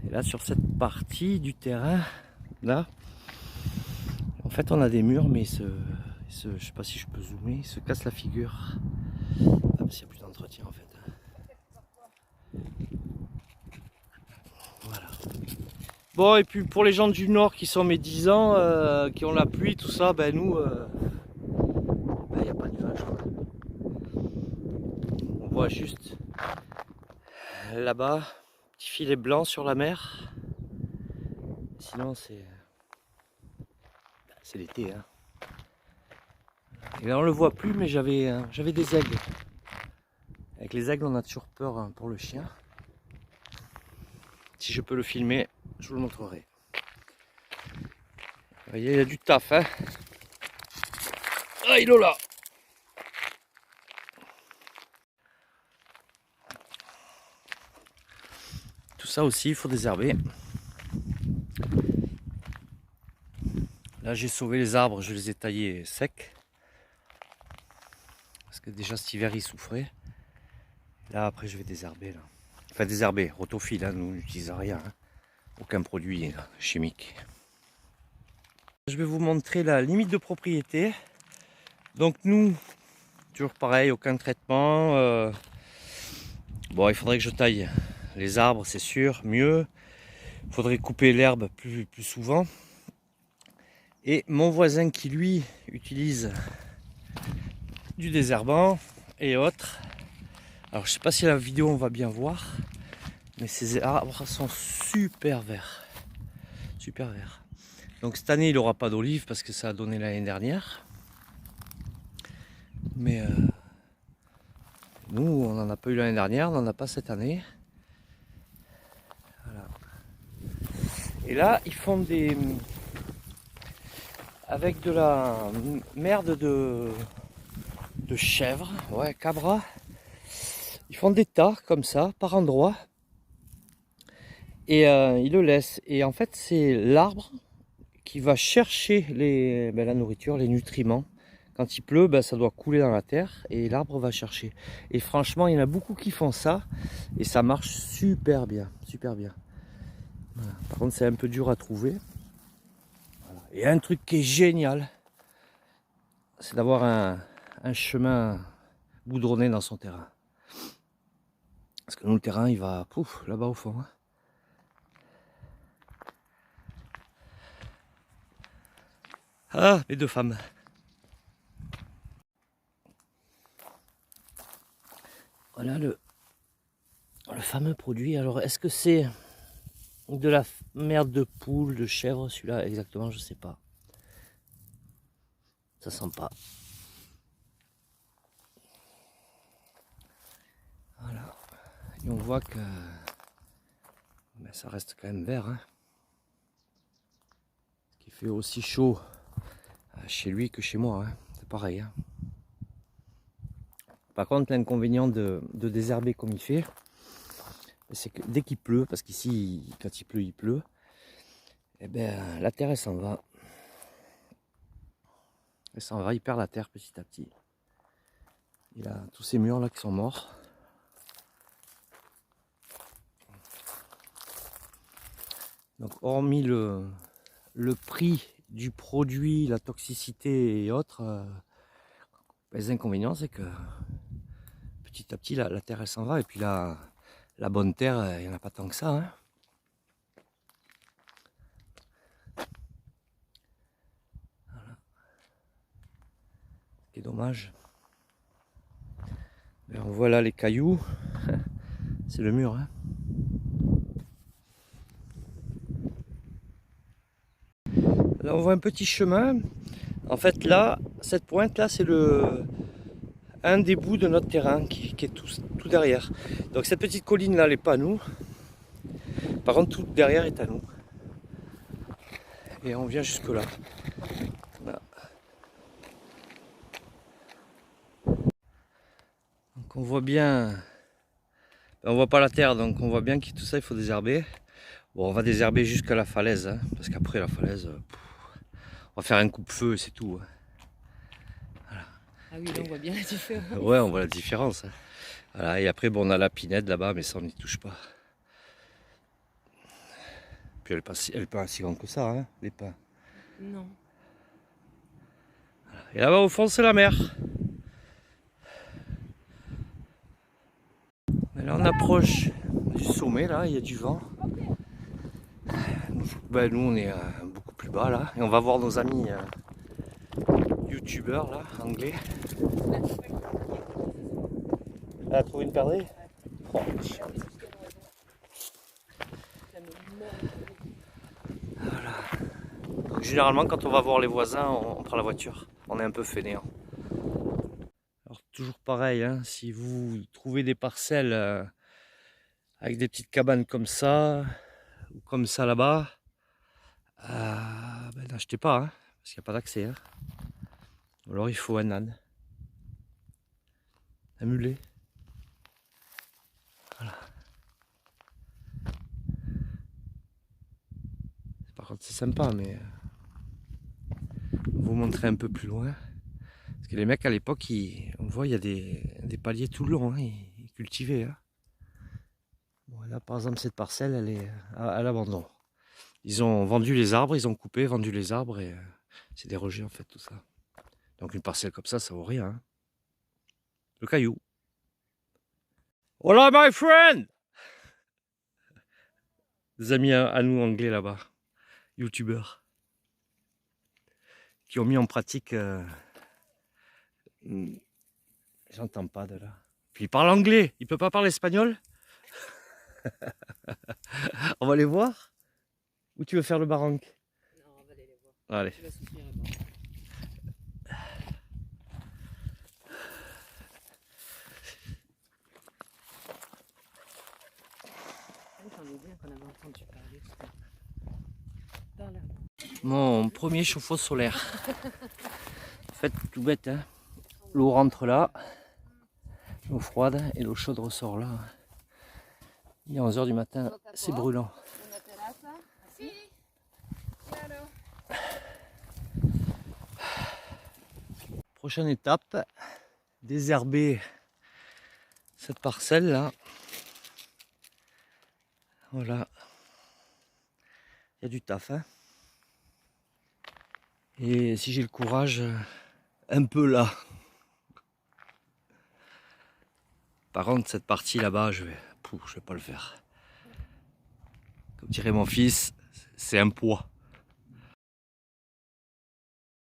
Et là sur cette partie du terrain, là, en fait on a des murs mais je sais pas si je peux zoomer, il se casse la figure. Ah parce qu'il n'y a plus d'entretien en fait. Voilà. Bon et puis pour les gens du nord qui sont médisants, qui ont la pluie, tout ça, ben nous, il n'y a pas de nuages. On voit juste là-bas, petit filet blanc sur la mer. Sinon c'est l'été. Hein. Et là on le voit plus mais j'avais des aigles. Avec les aigles on a toujours peur hein, pour le chien. Si je peux le filmer, je vous le montrerai. Vous voyez, il y a du taf. Hein. Ah il est là. Tout ça aussi il faut désherber. Là j'ai sauvé les arbres, je les ai taillés secs. Parce que déjà cet hiver ils souffraient. Là après je vais désherber. Là. Enfin désherber, rotophile, hein, nous n'utilisons rien. Hein. Aucun produit là, chimique. Je vais vous montrer la limite de propriété. Donc nous, toujours pareil, aucun traitement. Bon il faudrait que je taille les arbres c'est sûr, mieux. Il faudrait couper l'herbe plus souvent. Et mon voisin qui lui utilise du désherbant et autres. Alors je sais pas si la vidéo on va bien voir, mais ces arbres sont super verts. Super verts. Donc cette année il n'aura pas d'olives parce que ça a donné l'année dernière. Mais nous on n'en a pas eu l'année dernière, on n'en a pas cette année. Voilà. Et là ils font des... avec de la merde de chèvre, ouais, cabra. Ils font des tas comme ça, par endroits. Et ils le laissent. Et en fait, c'est l'arbre qui va chercher la nourriture, les nutriments. Quand il pleut, ça doit couler dans la terre et l'arbre va chercher. Et franchement, il y en a beaucoup qui font ça. Et ça marche super bien, super bien. Voilà. Par contre, c'est un peu dur à trouver. Voilà. Et un truc qui est génial, c'est d'avoir un chemin goudronné dans son terrain. Parce que nous, le terrain, il va là-bas au fond. Hein. Ah, les deux femmes. Voilà le fameux produit. Alors, est-ce que c'est de la merde de poule, de chèvre, celui-là? Exactement, je sais pas. Ça sent pas. Voilà. Et on voit que ça reste quand même vert. Hein. Ce qui fait aussi chaud chez lui que chez moi. Hein. C'est pareil. Hein. Par contre, l'inconvénient de désherber comme il fait, c'est que dès qu'il pleut, parce qu'ici, quand il pleut, et la terre, elle s'en va. Elle s'en va, il perd la terre petit à petit. Il a tous ces murs là qui sont morts. Donc hormis le prix du produit, la toxicité et autres, les inconvénients c'est que petit à petit la terre elle s'en va et puis la bonne terre il n'y en a pas tant que ça. Hein. Voilà. Ce qui est dommage. Et on voit là les cailloux, c'est le mur. Hein. Là on voit un petit chemin. En fait là, cette pointe là c'est un des bouts de notre terrain qui est tout derrière. Donc cette petite colline là elle n'est pas à nous. Par contre tout derrière est à nous. Et on vient jusque là. Voilà. Donc on voit bien. On voit pas la terre donc on voit bien que tout ça il faut désherber. Bon on va désherber jusqu'à la falaise. Hein, parce qu'après la falaise, on va faire un coupe-feu et c'est tout. Hein. Voilà. Ah oui, là on voit bien la différence. Ouais, on voit la différence. Hein. Voilà, et après, bon, on a la pinède là-bas, mais ça, on n'y touche pas. Puis elle est pas si grande que ça, hein, les pins. Non. Et là-bas au fond, c'est la mer. Et là, on approche du sommet, là, il y a du vent. Nous on est beaucoup plus bas, là. Et on va voir nos amis youtubeurs, là, anglais. Elle a trouvé une perdrix. Oh, voilà. Donc, généralement, quand on va voir les voisins, on prend la voiture. On est un peu fainéant. Alors, toujours pareil, hein, si vous trouvez des parcelles avec des petites cabanes comme ça, ou comme ça là-bas, ben, n'achetez pas, hein, parce qu'il n'y a pas d'accès. Hein. Alors, il faut un âne, un mulet. Voilà. Par contre, c'est sympa, mais on va vous montrer un peu plus loin. Parce que les mecs à l'époque, on voit, il y a des paliers tout le long, hein, ils cultivaient. Hein. Bon, là, par exemple, cette parcelle, elle est à l'abandon. Ils ont vendu les arbres, ils ont coupé, vendu les arbres et c'est des rejets en fait, tout ça. Donc une parcelle comme ça vaut rien. Hein. Le caillou. Hola, my friend! Des amis à nous anglais là-bas, youtubeurs, qui ont mis en pratique. J'entends pas de là. Puis il parle anglais, il peut pas parler espagnol. On va les voir. Ou tu veux faire le barranque? Non, on va aller les voir. Allez. Tu vas soutenir là-bas. J'en ai bien qu'on avait entendu parler. Dans la... Mon premier chauffe-eau solaire. En fait, tout bête, hein. L'eau rentre là, l'eau froide, et l'eau chaude ressort là. Il est 11h du matin, c'est brûlant. Prochaine étape, désherber cette parcelle là. Voilà. Il y a du taf, hein. Et si j'ai le courage, un peu là. Par contre, cette partie là-bas, je vais pas le faire. Comme dirait mon fils, c'est un poids.